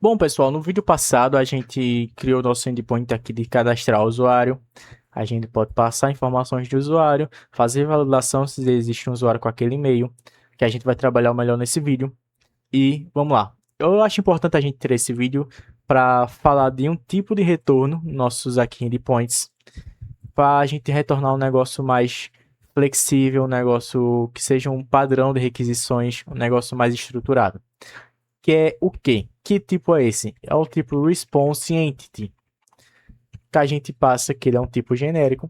Bom, pessoal, no vídeo passado a gente criou nosso endpoint aqui de cadastrar o usuário. A gente pode passar informações do usuário, fazer validação se existe um usuário com aquele e-mail, que a gente vai trabalhar melhor nesse vídeo. E vamos lá. Eu acho importante a gente ter esse vídeo para falar de um tipo de retorno, nossos aqui endpoints, para a gente retornar um negócio mais flexível, um negócio que seja um padrão de requisições, um negócio mais estruturado. Que é o quê? Que tipo é esse? É o tipo Response Entity, que a gente passa, que ele é um tipo genérico,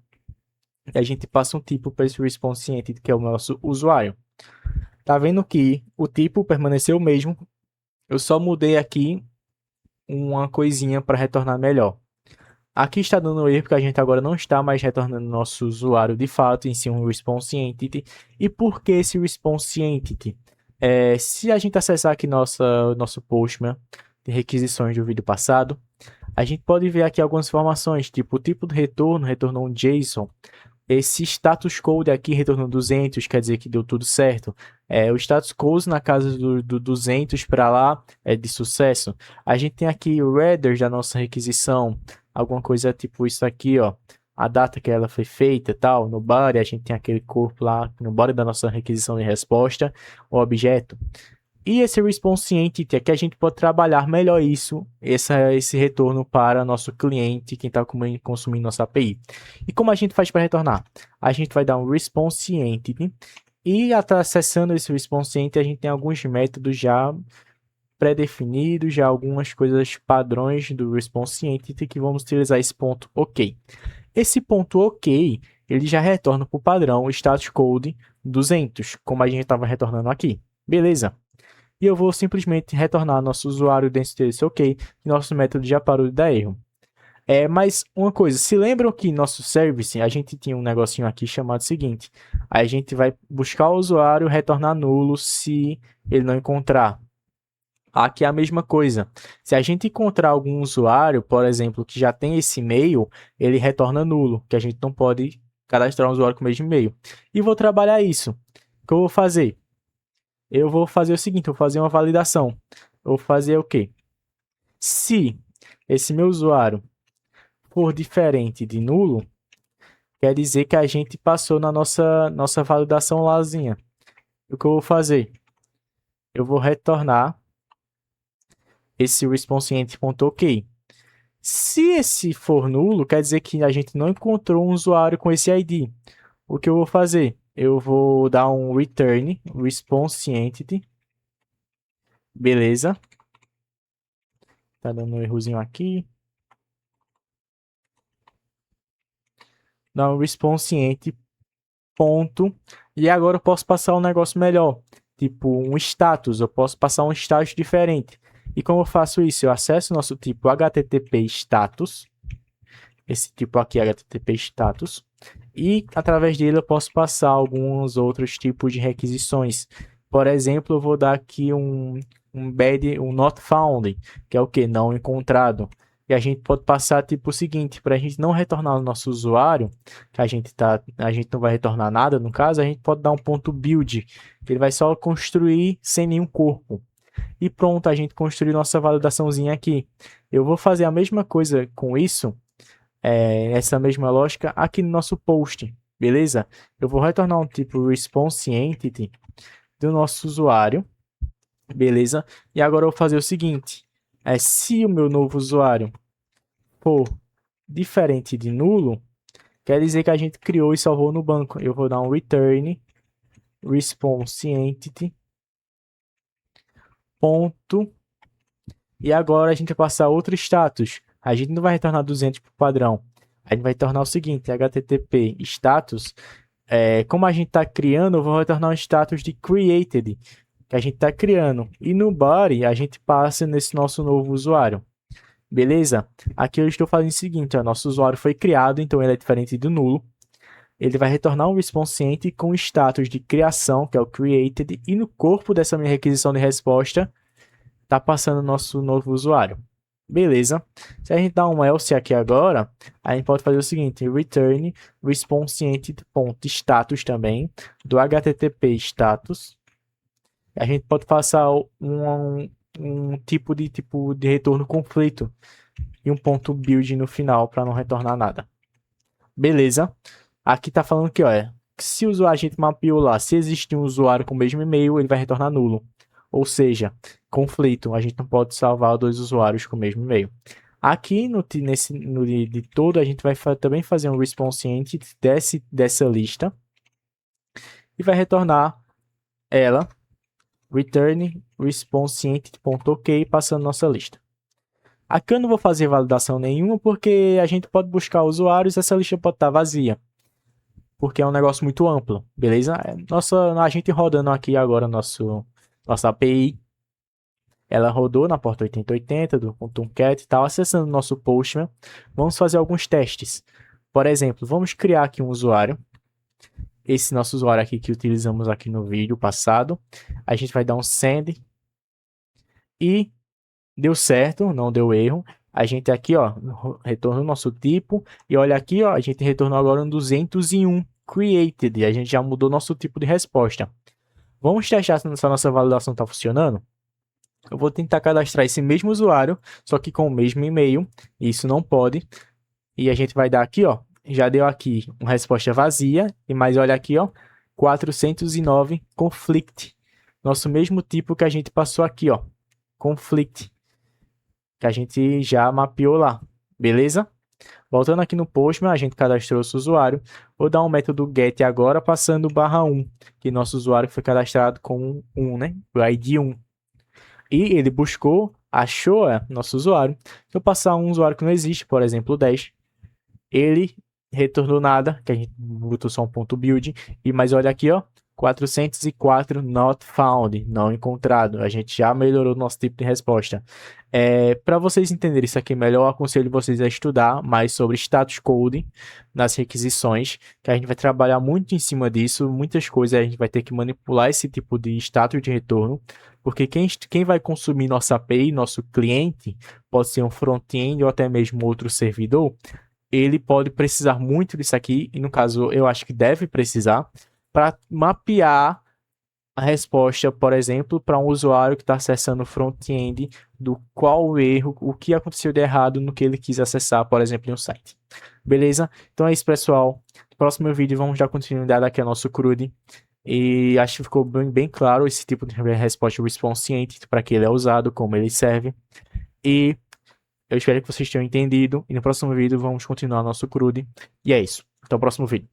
e a gente passa um tipo para esse Response Entity, que é o nosso usuário. Tá vendo que o tipo permaneceu o mesmo, eu só mudei aqui uma coisinha para retornar melhor. Aqui está dando erro porque a gente agora não está mais retornando nosso usuário de fato, em si um Response Entity. E por que esse Response Entity? Se a gente acessar aqui nosso Postman de requisições do vídeo passado, a gente pode ver aqui algumas informações, tipo o tipo de retorno, retornou um JSON. Esse status code aqui retornou 200, quer dizer que deu tudo certo. O status code na casa do 200 para lá é de sucesso. A gente tem aqui o header da nossa requisição, alguma coisa tipo isso aqui, ó. A data que ela foi feita, tal. No body a gente tem aquele corpo lá, no body da nossa requisição de resposta, o objeto. E esse response entity é que a gente pode trabalhar melhor esse retorno para nosso cliente, quem está consumindo nossa API. E como a gente faz para retornar? A gente vai dar um response entity e acessando esse response entity a gente tem alguns métodos já pré-definidos, já algumas coisas padrões do response entity que vamos utilizar esse ponto OK. Esse ponto OK, ele já retorna para o padrão status code 200, como a gente estava retornando aqui. Beleza? E eu vou simplesmente retornar nosso usuário dentro desse OK, e nosso método já parou de dar erro. Mas uma coisa, se lembram que nosso service, a gente tinha um negocinho aqui chamado seguinte, aí a gente vai buscar o usuário, retornar nulo se ele não encontrar. Aqui é a mesma coisa. Se a gente encontrar algum usuário, por exemplo, que já tem esse e-mail, ele retorna nulo, que a gente não pode cadastrar um usuário com o mesmo e-mail. E vou trabalhar isso. O que eu vou fazer? Eu vou fazer o seguinte, eu vou fazer uma validação. Eu vou fazer o quê? Se esse meu usuário for diferente de nulo, quer dizer que a gente passou na nossa validação lázinha. O que eu vou fazer? Eu vou retornar esse responseEnt.ok. Se esse for nulo, quer dizer que a gente não encontrou um usuário com esse ID. O que eu vou fazer? Eu vou dar um return responseEntity. Beleza. Tá dando um errozinho aqui. Dar um responseEnt ponto. E agora eu posso passar um negócio melhor. Tipo um status. Eu posso passar um status diferente. E como eu faço isso? Eu acesso o nosso tipo HTTP status. Esse tipo aqui é HTTP status. E através dele eu posso passar alguns outros tipos de requisições. Por exemplo, eu vou dar aqui um not found, que é o que? Não encontrado. E a gente pode passar tipo o seguinte, para a gente não retornar o nosso usuário, que a gente não vai retornar nada, no caso, a gente pode dar um ponto build, que ele vai só construir sem nenhum corpo. E pronto, a gente construiu nossa validaçãozinha aqui. Eu vou fazer a mesma coisa com isso, essa mesma lógica aqui no nosso post, beleza? Eu vou retornar um tipo response entity do nosso usuário, beleza? E agora eu vou fazer o seguinte, se o meu novo usuário for diferente de nulo, quer dizer que a gente criou e salvou no banco. Eu vou dar um return response entity ponto, e agora a gente vai passar outro status. A gente não vai retornar 200 para o padrão. A gente vai tornar o seguinte, http status. Como a gente está criando, eu vou retornar um status de created, que a gente está criando. E no body, a gente passa nesse nosso novo usuário. Beleza? Aqui eu estou fazendo o seguinte, ó, nosso usuário foi criado, então ele é diferente do nulo. Ele vai retornar um response entity com status de criação, que é o created, e no corpo dessa minha requisição de resposta, está passando o nosso novo usuário. Beleza. Se a gente dar um else aqui agora, a gente pode fazer o seguinte, return response entity.status também, do http status. A gente pode passar um tipo de retorno conflito e um ponto build no final para não retornar nada. Beleza? Aqui tá falando que, olha, se o usuário, a gente mapeou lá, se existe um usuário com o mesmo e-mail, ele vai retornar nulo. Ou seja, conflito, a gente não pode salvar dois usuários com o mesmo e-mail. Aqui no de todo, a gente vai também fazer um response entity dessa lista e vai retornar ela, return response entity.ok, passando nossa lista. Aqui eu não vou fazer validação nenhuma, porque a gente pode buscar usuários, essa lista pode estar vazia, porque é um negócio muito amplo, beleza? A gente rodando aqui agora nossa API, ela rodou na porta 8080 do Tomcat e tal, acessando o nosso Postman. Vamos fazer alguns testes. Por exemplo, vamos criar aqui um usuário. Esse nosso usuário aqui que utilizamos aqui no vídeo passado. A gente vai dar um send. E deu certo, não deu erro. A gente aqui, ó, retornou o nosso tipo. E olha aqui, ó, a gente retornou agora um 201 created. E a gente já mudou nosso tipo de resposta. Vamos testar se a nossa validação está funcionando? Eu vou tentar cadastrar esse mesmo usuário, só que com o mesmo e-mail. Isso não pode. E a gente vai dar aqui, ó. Já deu aqui uma resposta vazia. E mais olha aqui, ó. 409 conflict. Nosso mesmo tipo que a gente passou aqui, ó. Conflict. Que a gente já mapeou lá. Beleza? Voltando aqui no Postman, a gente cadastrou esse usuário. Vou dar um método get agora, passando /1. Que nosso usuário foi cadastrado com 1, né? O ID 1. E ele buscou, achou nosso usuário. Se eu passar um usuário que não existe, por exemplo, 10, ele retornou nada, que a gente botou só um ponto build. Mas olha aqui, ó, 404 not found, não encontrado. A gente já melhorou o nosso tipo de resposta. Para vocês entenderem isso aqui melhor, eu aconselho vocês a estudar mais sobre status code nas requisições, que a gente vai trabalhar muito em cima disso. Muitas coisas a gente vai ter que manipular esse tipo de status de retorno, porque quem vai consumir nossa API, nosso cliente, pode ser um front-end ou até mesmo outro servidor. Ele pode precisar muito disso aqui, e no caso eu acho que deve precisar, para mapear a resposta, por exemplo, para um usuário que está acessando o front-end, do qual o erro, o que aconteceu de errado no que ele quis acessar, por exemplo, em um site. Beleza? Então é isso, pessoal. No próximo vídeo vamos dar continuidade aqui ao nosso CRUD. E acho que ficou bem claro esse tipo de resposta response entity, para que ele é usado, como ele serve. E eu espero que vocês tenham entendido. E no próximo vídeo vamos continuar nosso CRUD. E é isso. Até o próximo vídeo.